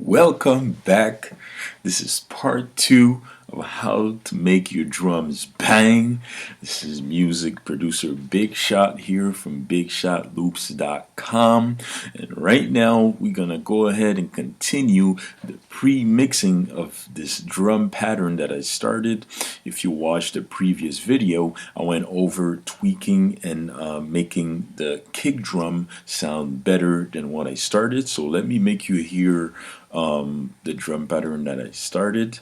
Welcome back. This is part two of how to make your drums bang. This is music producer Big Shot here from BigShotLoops.com. And right now, we're going to go ahead and continue the pre-mixing of this drum pattern that I started. If you watched the previous video, I went over tweaking and making the kick drum sound better than what I started. So let me make you hear the drum pattern that I started.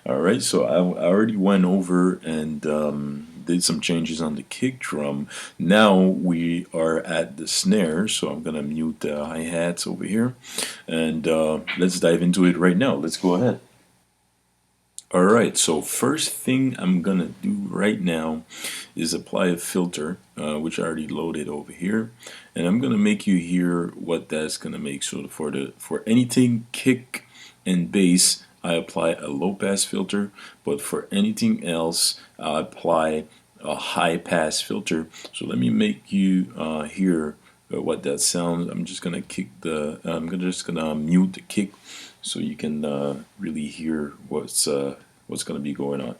Alright, so I already went over and did some changes on the kick drum. Now we are at the snare, so I'm going to mute the hi-hats over here. And let's dive into it right now. Let's go ahead. Alright, so first thing I'm going to do right now is apply a filter, which I already loaded over here. And I'm going to make you hear what that's going to make. So for anything kick and bass, I apply a low pass filter, but for anything else, I apply a high pass filter. So let me make you hear what that sounds. I'm just gonna just gonna mute the kick so you can really hear what's gonna be going on.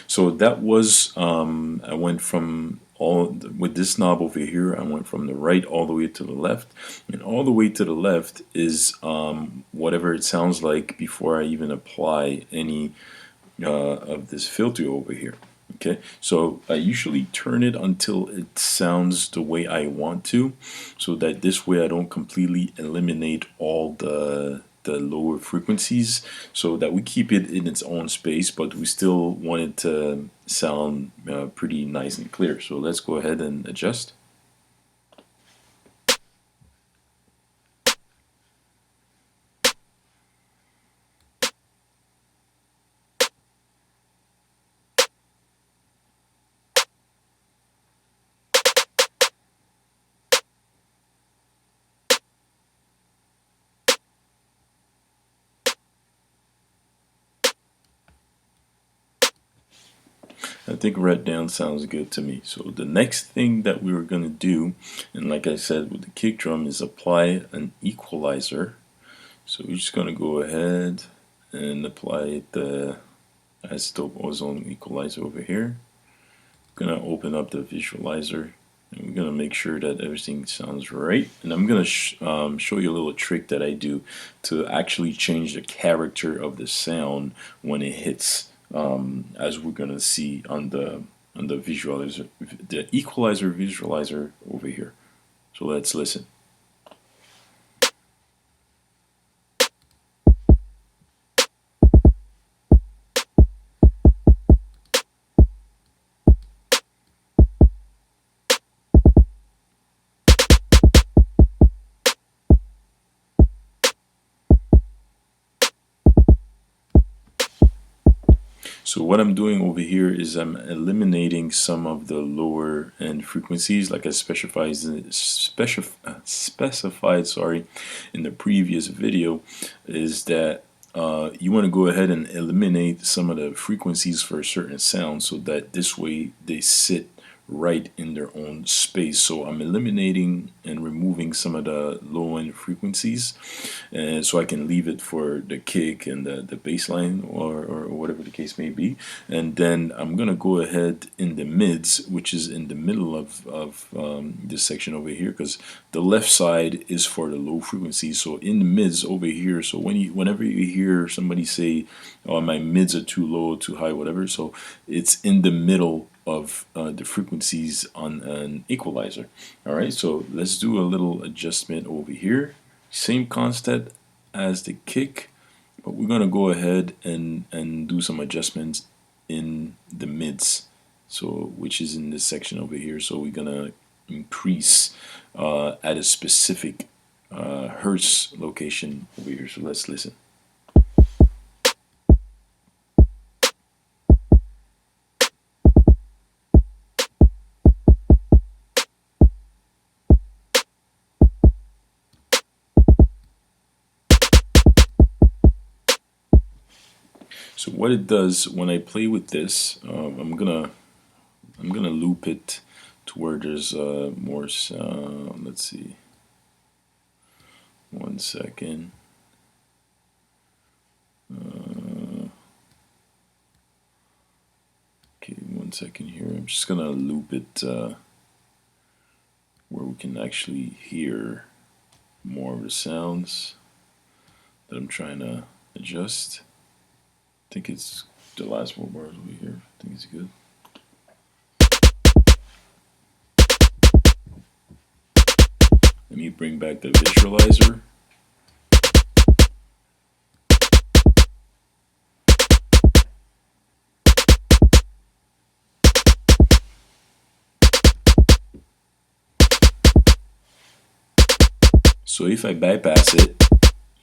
So that was, I went from with this knob over here, I went from the right all the way to the left. And all the way to the left is whatever it sounds like before I even apply any of this filter over here. Okay, so I usually turn it until it sounds the way I want to, so that this way I don't completely eliminate all the lower frequencies, so that we keep it in its own space, but we still want it to sound pretty nice and clear. So let's go ahead and adjust. I think red down sounds good to me. So the next thing that we were going to do, and like I said with the kick drum, is apply an equalizer. So we're just going to go ahead and apply the isotope ozone equalizer over here. I'm going to open up the visualizer, and we're going to make sure that everything sounds right. And I'm going to show you a little trick that I do to actually change the character of the sound when it hits, as we're going to see on the visualizer, the equalizer visualizer over here. So let's listen. So what I'm doing over here is I'm eliminating some of the lower end frequencies, like I specified in the previous video, is that you want to go ahead and eliminate some of the frequencies for a certain sound, so that this way they sit right in their own space. So I'm eliminating and removing some of the low end frequencies, and so I can leave it for the kick and the bass line, or whatever the case may be. And then I'm gonna go ahead in the mids, which is in the middle of this section over here, because the left side is for the low frequencies. So in the mids over here, so whenever you hear somebody say, oh, my mids are too low, too high, whatever, so it's in the middle of the frequencies on an equalizer. Alright, so let's do a little adjustment over here. Same concept as the kick, but we're going to go ahead and do some adjustments in the mids, so which is in this section over here. So we're going to increase at a specific hertz location over here. So let's listen. So what it does when I play with this, I'm gonna loop it to where there's more sound. Let's see, 1 second. Okay, 1 second here. I'm just gonna loop it where we can actually hear more of the sounds that I'm trying to adjust. I think it's the last 4 bars over here. I think it's good. Let me bring back the visualizer. So if I bypass it,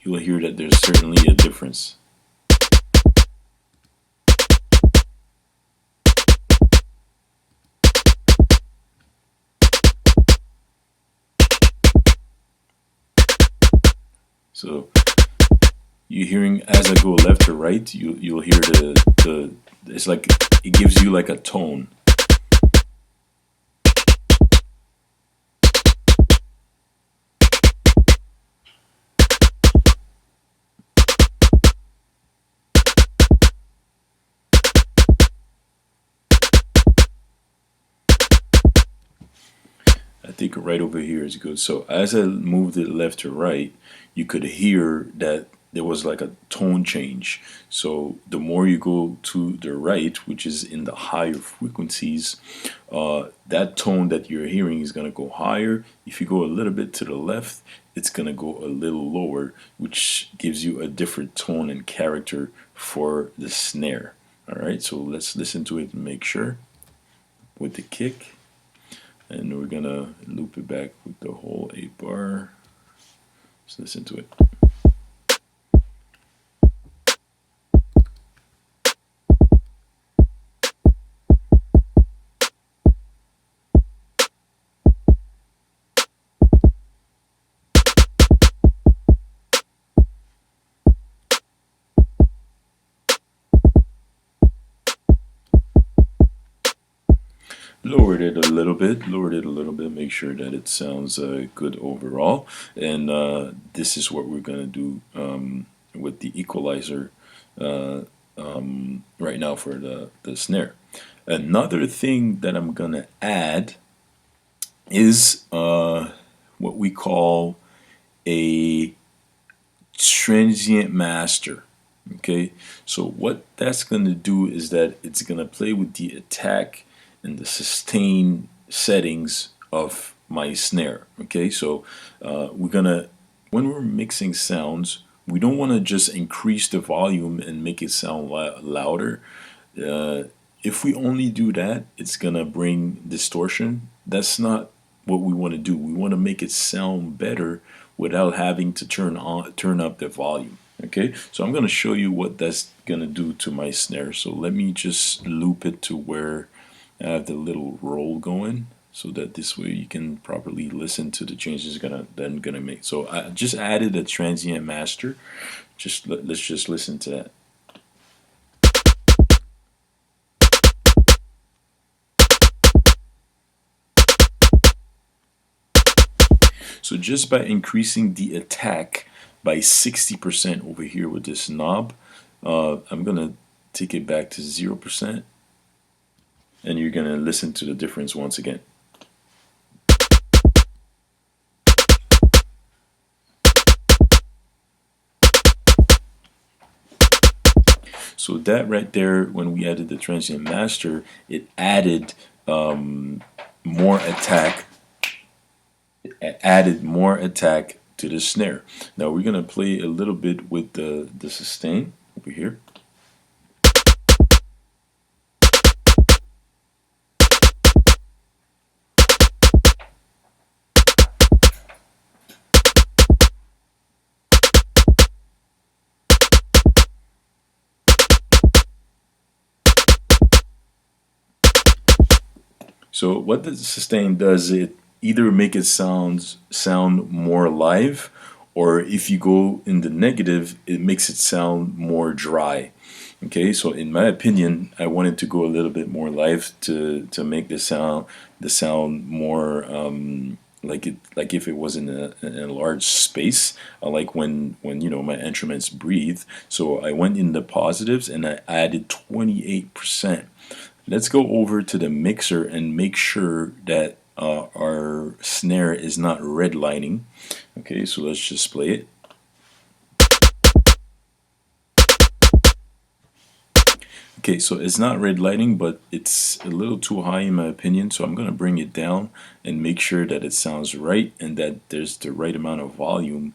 you will hear that there's certainly a difference. So you're hearing as I go left to right, you'll hear the it's like it gives you like a tone. I think right over here is good. So as I moved it left to right, you could hear that there was like a tone change. So the more you go to the right, which is in the higher frequencies, that tone that you're hearing is going to go higher. If you go a little bit to the left, it's going to go a little lower, which gives you a different tone and character for the snare. All right, so let's listen to it and make sure with the kick. And we're gonna loop it back with the whole 8 bar. Let's listen to it. Lowered it a little bit, make sure that it sounds good overall. And this is what we're gonna do with the equalizer right now for the snare. Another thing that I'm gonna add is what we call a transient master. Okay, so what that's going to do is that it's going to play with the attack and the sustain settings of my snare. Okay, so we're going to, when we're mixing sounds, we don't want to just increase the volume and make it sound louder. If we only do that, it's going to bring distortion. That's not what we want to do. We want to make it sound better without having to turn up the volume. Okay, so I'm going to show you what that's going to do to my snare. So let me just loop it to where I have the little roll going, so that this way you can properly listen to the changes that I'm gonna make. So I just added a transient master. Let's just listen to that. So just by increasing the attack by 60% over here with this knob, I'm gonna take it back to 0%, and you're gonna listen to the difference once again. So that right there, when we added the transient master, it added more attack. It added more attack to the snare. Now we're gonna play a little bit with the sustain over here. So what the sustain does, it either make it sound more live, or if you go in the negative, it makes it sound more dry. Okay, so in my opinion, I wanted to go a little bit more live to make the sound more like if it was in a large space. I like when my instruments breathe. So I went in the positives and I added 28%. Let's go over to the mixer and make sure that our snare is not redlining. Okay, so let's just play it. Okay, so it's not red lighting, but it's a little too high in my opinion, so I'm going to bring it down and make sure that it sounds right and that there's the right amount of volume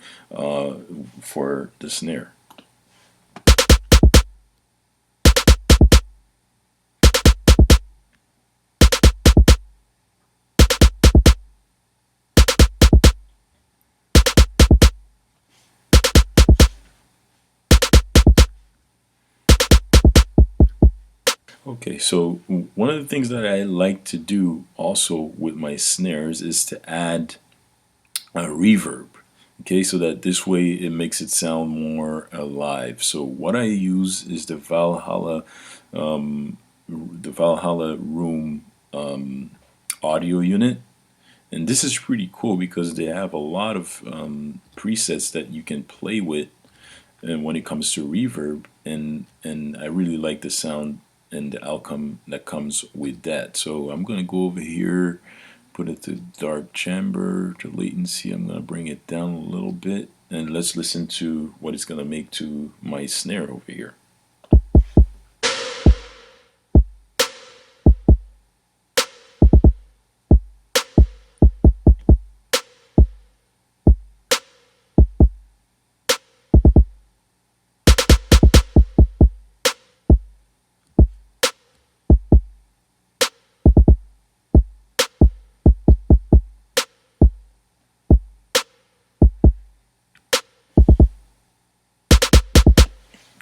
for the snare. Okay, so one of the things that I like to do also with my snares is to add a reverb. Okay, so that this way it makes it sound more alive. So what I use is the Valhalla Room audio unit, and this is pretty cool because they have a lot of presets that you can play with, and when it comes to reverb, and I really like the sound and the outcome that comes with that. So I'm gonna go over here, put it to dark chamber, to latency. I'm gonna bring it down a little bit, and let's listen to what it's gonna make to my snare over here.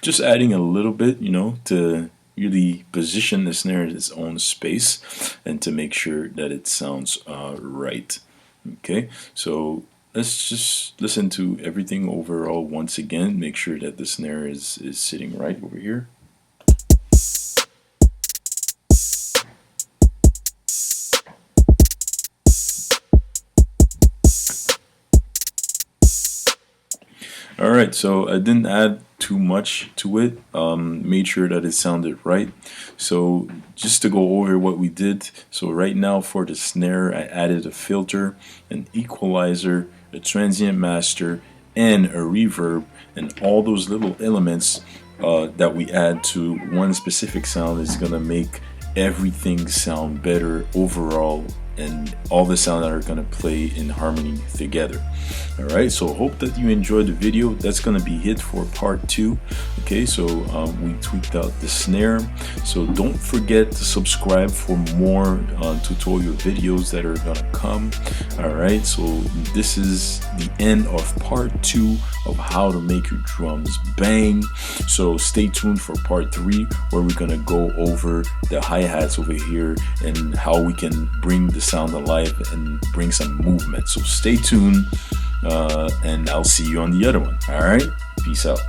Just adding a little bit, to really position the snare in its own space and to make sure that it sounds right. Okay, so let's just listen to everything overall once again. Make sure that the snare is sitting right over here. All right, so I didn't add too much to it. Made sure that it sounded right. So just to go over what we did. So right now for the snare, I added a filter, an equalizer, a transient master, and a reverb, and all those little elements that we add to one specific sound is gonna make everything sound better overall, and all the sound that are going to play in harmony together. All right, so hope that you enjoyed the video. That's going to be it for part 2. Okay, so we tweaked out the snare, so don't forget to subscribe for more tutorial videos that are going to come. All right, so this is the end of part 2 of how to make your drums bang. So stay tuned for part 3, where we're going to go over the hi-hats over here and how we can bring the sound alive and bring some movement. So stay tuned, and I'll see you on the other one. All right, peace out.